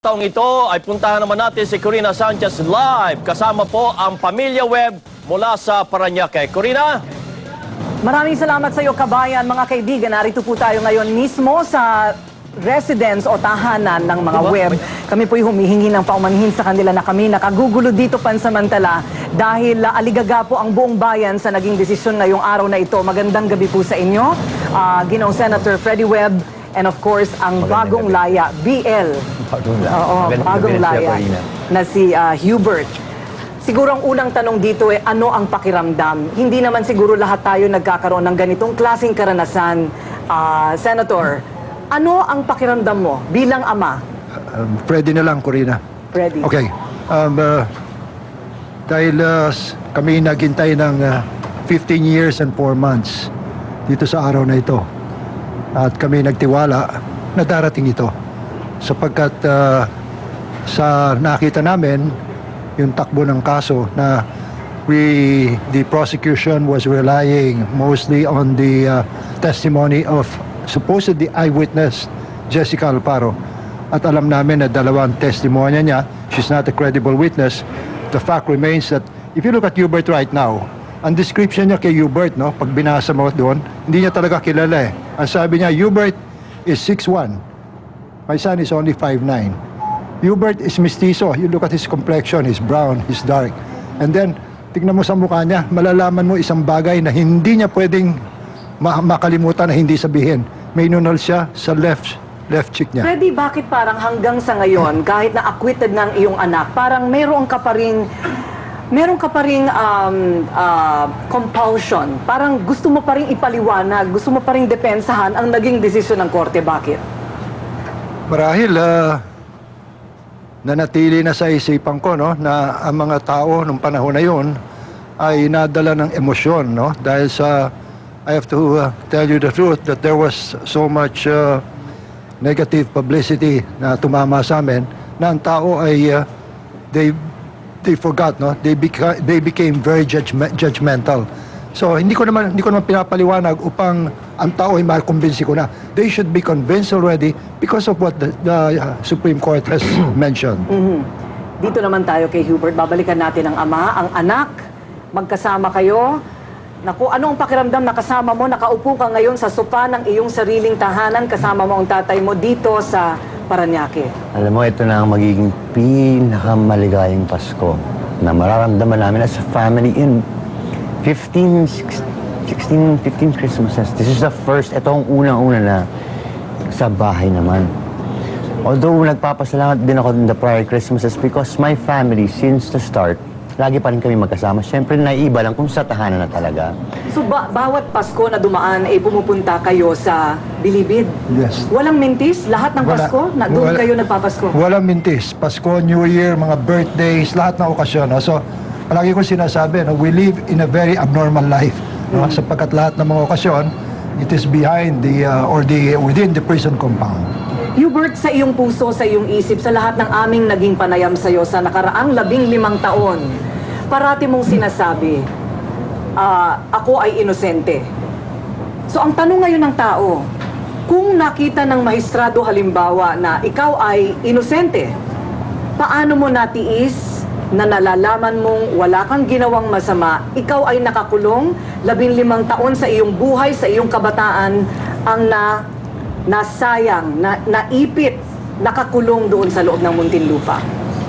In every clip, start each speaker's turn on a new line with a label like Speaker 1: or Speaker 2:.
Speaker 1: Taong ito ay puntahan naman natin si Corina Sanchez live. Kasama po ang Pamilya Web mula sa Parañaque. Corina?
Speaker 2: Maraming salamat sa iyo, kabayan. Mga kaibigan, narito po tayo ngayon mismo sa residence o tahanan ng mga web. Kami po'y humihingi ng paumanhin sa kanila na kami nakagugulo dito pansamantala dahil aligaga po ang buong bayan sa naging desisyon ngayong araw na ito. Magandang gabi po sa inyo, Ginoong Senator Freddie Webb, and of course, ang bagong laya, BL. Bagong laya na si Hubert. Siguro ang unang tanong dito ano ang pakiramdam? Hindi naman siguro lahat tayo nagkakaroon ng ganitong klaseng karanasan. Senator, ano ang pakiramdam mo bilang ama?
Speaker 3: Freddy na lang, Corina.
Speaker 2: Freddy.
Speaker 3: Okay. Dahil kami naghintay ng 15 years and 4 months dito sa araw na ito. At kami nagtiwala na darating ito. Sapagkat sa nakita namin, yung takbo ng kaso na the prosecution was relying mostly on the testimony of supposedly eyewitness Jessica Alparo. At alam namin na dalawang testimonya niya, she's not a credible witness. The fact remains that if you look at Hubert right now, ang description niya kay Hubert, no, pag binasa mo doon, hindi niya talaga kilala eh. Ang sabi niya, Hubert is 6'1". My son is only 5'9". Hubert is mestizo. You look at his complexion, he's brown, he's dark. And then, tignan mo sa mukha niya, malalaman mo isang bagay na hindi niya pwedeng makalimutan na hindi sabihin. May nunal siya sa left cheek niya.
Speaker 2: Freddy, bakit parang hanggang sa ngayon, kahit na acquitted ng iyong anak, parang meron ka pa ring compulsion. Parang gusto mo pa rin ipaliwanag, gusto mo pa rin depensahan ang naging desisyon ng korte. Bakit?
Speaker 3: Marahil, nanatili na sa isipan ko, no, na ang mga tao nung panahon na yun ay nadala ng emosyon, no? Dahil sa, I have to tell you the truth that there was so much negative publicity na tumama sa amin na ang tao ay, they forgot, no? They became very judgmental. So hindi ko naman pinapaliwanag upang ang tao ay makumbinsi ko na. They should be convinced already because of what the Supreme Court has mentioned.
Speaker 2: Dito naman tayo kay Hubert. Babalikan natin ang ama, ang anak. Magkasama kayo. Naku, ano ang pakiramdam na kasama mo? Nakaupo ka ngayon sa sopa ng iyong sariling tahanan. Kasama mo ang tatay mo dito sa Parañaque.
Speaker 4: Alam mo, ito na ang magiging pinakamaligayang Pasko na mararamdaman namin as a family in 15 Christmases. This is the first, ito ang unang-una na sa bahay naman. Although nagpapasalamat din ako in the prior Christmases because my family, since the start, lagi pa rin kami magkasama. Siyempre, naiiba lang kung sa tahanan na talaga.
Speaker 2: So, bawat Pasko na dumaan, pumupunta kayo sa Bilibid?
Speaker 3: Yes.
Speaker 2: Walang mintis? Lahat ng Pasko? Doon kayo nagpapasko?
Speaker 3: Walang mintis. Pasko, New Year, mga birthdays, lahat ng okasyon. No? So, palagi ko sinasabi, no, we live in a very abnormal life. No? Sapagkat lahat ng mga okasyon, it is behind within the prison compound.
Speaker 2: Hubert, sa iyong puso, sa iyong isip, sa lahat ng aming naging panayam sa iyo sa nakaraang 15 taon, parati mong sinasabi, ako ay inosente. So ang tanong ngayon ng tao, kung nakita ng maestrado halimbawa na ikaw ay inosente, paano mo natiis na nalalaman mong wala kang ginawang masama, ikaw ay nakakulong 15 taon sa iyong buhay, sa iyong kabataan, ang nasayang, naipit, nakakulong doon sa loob ng Muntinlupa?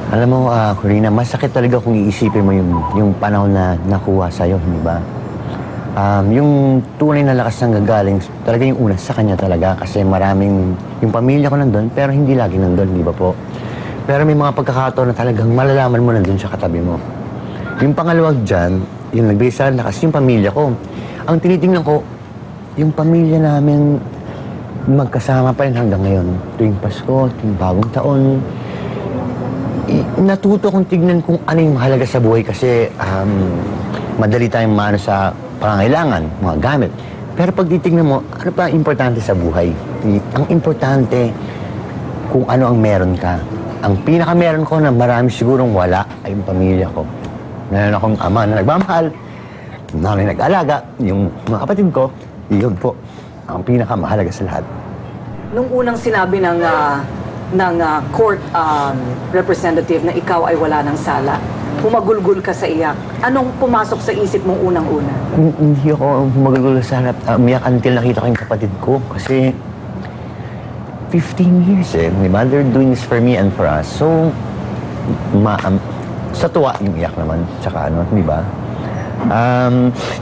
Speaker 4: Alam mo, Corina, masakit talaga kung iisipin mo yung panahon na nakuha sa'yo, hindi ba? Yung tunay na lakas ng gagaling, talaga yung una sa kanya talaga kasi maraming, yung pamilya ko nandun, pero hindi lagi nandun, di ba po? Pero may mga pagkakataon na talagang malalaman mo nandun sa katabi mo. Yung pangalawag dyan, yung nagbigay sa akin lakas, yung pamilya ko. Ang tinitingnan ko, yung pamilya namin magkasama pa rin hanggang ngayon. Tuwing Pasko, tuwing bagong taon. Natuto kong tignan kung ano yung mahalaga sa buhay kasi madali tayong maano sa pangangailangan, mga gamit. Pero pag titignan mo, ano pa ang importante sa buhay? Ang importante kung ano ang meron ka. Ang pinaka-meron ko na marami sigurong wala ay yung pamilya ko. Meron akong ama na nagmamahal, na nag-alaga, yung mga kapatid ko, yun po ang pinakamahalaga sa lahat.
Speaker 2: Nung unang sinabi ng ng court representative na ikaw ay wala ng sala. Humagulgul ka sa iyak. Anong pumasok sa isip mong unang-una?
Speaker 4: Hindi ako magagulo sa harap. Umiyak until nakita ko yung kapatid ko. Kasi 15 years di ba? They're doing this for me and for us. So, sa tuwa yung iyak naman. Tsaka di ba?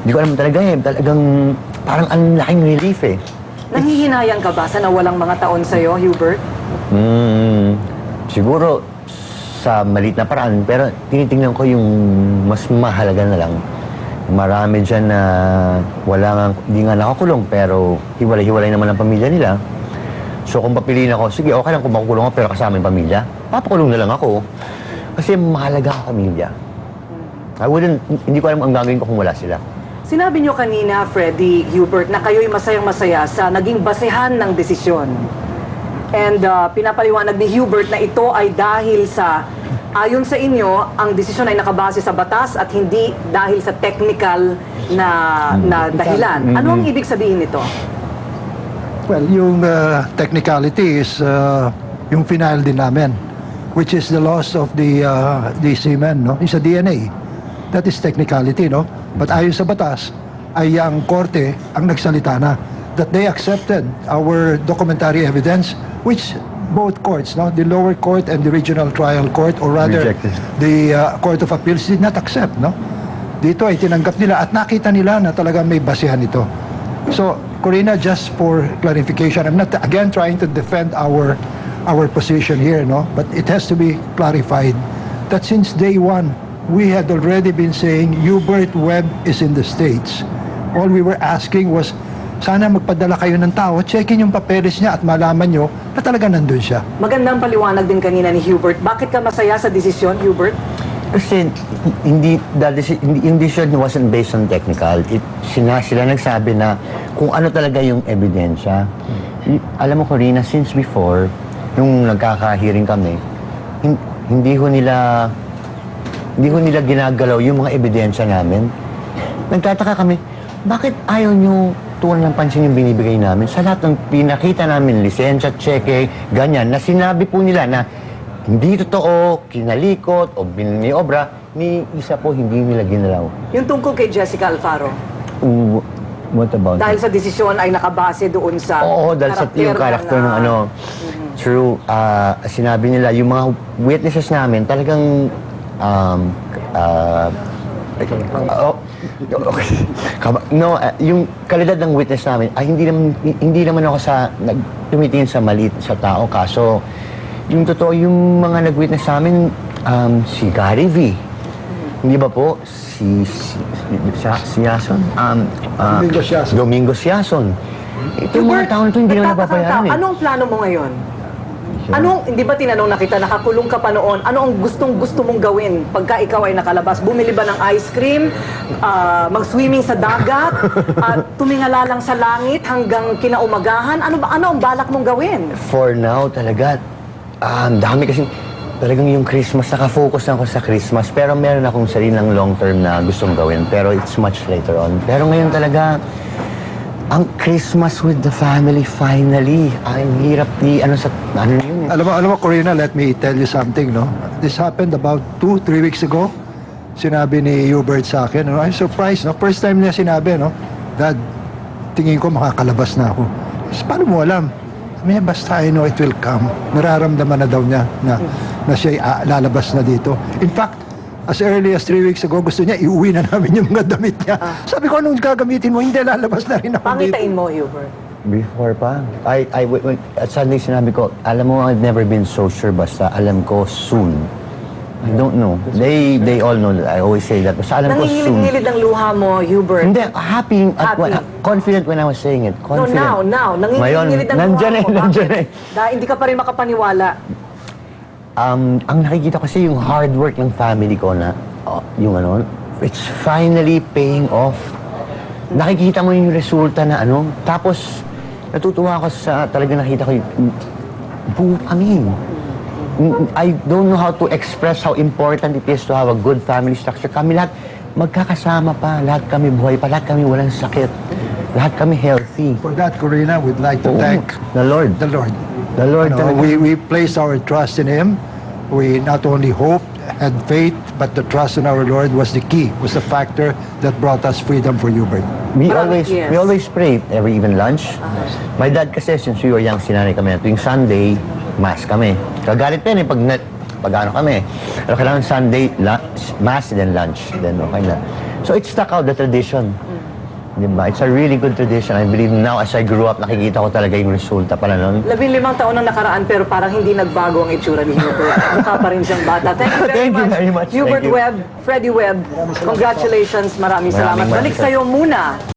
Speaker 4: Hindi ko alam talaga talagang parang ang laking relief
Speaker 2: Nanghihinayang ka ba sa nawalang mga taon sa'yo, Hubert?
Speaker 4: Siguro sa maliit na paraan, pero tinitingnan ko yung mas mahalaga na lang. Marami dyan na hindi nga nakakulong, pero hiwalay-hiwalay naman ang pamilya nila. So kung papiliin ako, sige, okay lang kung makukulong ako, pero kasama yung pamilya, papakulong na lang ako. Kasi mahalaga ang pamilya. Hindi ko alam ang gagawin ko kung wala sila.
Speaker 2: Sinabi niyo kanina, Freddy, Hubert, na kayo'y masayang-masaya sa naging basehan ng desisyon. And pinapaliwanag ni Hubert na ito ay dahil sa, ayon sa inyo, ang desisyon ay nakabase sa batas at hindi dahil sa technical na dahilan. Ano ang ibig sabihin nito?
Speaker 3: Well, yung technicality is yung final din namin, which is the loss of the semen, no? It's a DNA. That is technicality, no? But ayon sa batas, ay ang korte ang nagsalita na that they accepted our documentary evidence, which both courts, no, the lower court and the regional trial court, or rather
Speaker 4: Rejected.
Speaker 3: the Court of Appeals did not accept, no? Dito ay tinanggap nila at nakita nila na talagang may basehan ito. So, Corina, just for clarification, I'm not again trying to defend our position here, no? But it has to be clarified that since day one, we had already been saying Hubert Webb is in the States. All we were asking was, sana magpadala kayo ng tao, checkin yung papeles niya at malaman nyo na talaga nandun siya.
Speaker 2: Magandang paliwanag din kanina ni Hubert. Bakit ka masaya sa desisyon, Hubert?
Speaker 4: Kasi yung decision wasn't based on technical. Sila nagsabi na kung ano talaga yung ebidensya. Alam mo, Corina, since before, nung nagkakahiring kami, hindi ko nila ginagalaw yung mga ebidensya namin. Nagtataka kami, bakit ayaw nyo tuwan ng pansin yung binibigay namin? Sa lahat ng pinakita namin, lisensya, cheque, ganyan, na sinabi po nila na hindi totoo, kinalikot, o bininiobra, ni isa po hindi nila ginalaw.
Speaker 2: Yung tungkol kay Jessica Alfaro.
Speaker 4: What about
Speaker 2: Dahil
Speaker 4: it?
Speaker 2: sa desisyon ay nakabase doon sa
Speaker 4: Oo, dahil sa yung character ng ano. True, sinabi nila, yung mga witnesses namin, talagang yung kalidad ng witness namin ay hindi naman ako tumitingin sa maliit sa tao, kaso yung totoo, yung mga nag-witness sa amin, si Gary V. Hindi ba po? Si Yason?
Speaker 3: Domingo Siason.
Speaker 4: Domingo Siason. Ito yung mga tao na ito, hindi naman
Speaker 2: nagtataka
Speaker 4: napapayaran
Speaker 2: ka, Anong plano mo ngayon? Hindi ba tinanong na kita, nakakulong ka pa noon, ano ang gusto mong gawin pagka ikaw ay nakalabas? Bumili ba ng ice cream? Mag-swimming sa dagat? Tumingala lang sa langit hanggang kinaumagahan? Ano ang balak mong gawin?
Speaker 4: For now, talaga, dami kasi talagang yung Christmas, nakafocus na ako sa Christmas, pero meron akong sarilang long-term na gustong gawin, pero it's much later on. Pero ngayon talaga, ang Christmas with the family, finally. Ang hirap ano yun.
Speaker 3: Alam mo, Corina, let me tell you something, no? This happened about 2-3 weeks ago. Sinabi ni Hubert sa akin, no? I'm surprised, no? First time niya sinabi, no? Dad, tingin ko makakalabas na ako. Paano mo alam? Basta I know it will come. Nararamdaman na daw niya na siya lalabas na dito. In fact, as early as 3 weeks ago, gusto niya iuwi na namin yung mga damit niya. Sabi ko, anong gagamitin mo? Hindi, lalabas na rin ako dito.
Speaker 2: Pangitain mo, Hubert.
Speaker 4: Before pa, at Sunday sinabi ko, alam mo, I've never been so sure, basta alam ko soon. I don't know. They all know that. I always say that. Basta alam ko soon.
Speaker 2: Nangingilig-ngilig ang luha mo, Hubert.
Speaker 4: Hindi, happy.
Speaker 2: Happy.
Speaker 4: Confident when I was saying it. Confident.
Speaker 2: Now. Nangingilig ang luha
Speaker 4: nandyan
Speaker 2: mo.
Speaker 4: nandyan eh.
Speaker 2: Dahil hindi ka pa rin makapaniwala.
Speaker 4: Ang nakikita kasi yung hard work ng family ko na, it's finally paying off. Nakikita mo yung resulta na tapos natutuwa ako sa talaga nakita ko yung I don't know how to express how important it is to have a good family structure. Kami lahat magkakasama pa, lahat kami buhay pa, lahat kami walang sakit, lahat kami healthy.
Speaker 3: For that, Corina, we'd like to
Speaker 4: Oo,
Speaker 3: thank
Speaker 4: the Lord.
Speaker 3: the Lord.
Speaker 4: The Lord talaga.
Speaker 3: we placed our trust in Him. We not only hoped, had faith, but the trust in our Lord was the key, was the factor that brought us freedom for Hubert.
Speaker 4: We
Speaker 2: Marami-
Speaker 4: always
Speaker 2: yes.
Speaker 4: we always pray every even lunch. My dad kasi since we were young, sinanay kami na tuwing Sunday, mass kami. Kagalit din pag ano kami. Pero kailangan Sunday, mass then lunch. Then okay na. So it stuck out the tradition. Diba? It's a really good tradition. I believe now as I grew up, nakikita ko talaga yung resulta pala nun.
Speaker 2: 15 taon ang nakaraan pero parang hindi nagbago ang itsura ni Hubert. Mukha pa rin siyang bata. Thank you very much.
Speaker 4: Thank you very much.
Speaker 2: Hubert
Speaker 4: Thank you.
Speaker 2: Webb, Freddie Webb, congratulations. Maraming salamat.
Speaker 4: Maraming
Speaker 2: Balik sa'yo muna.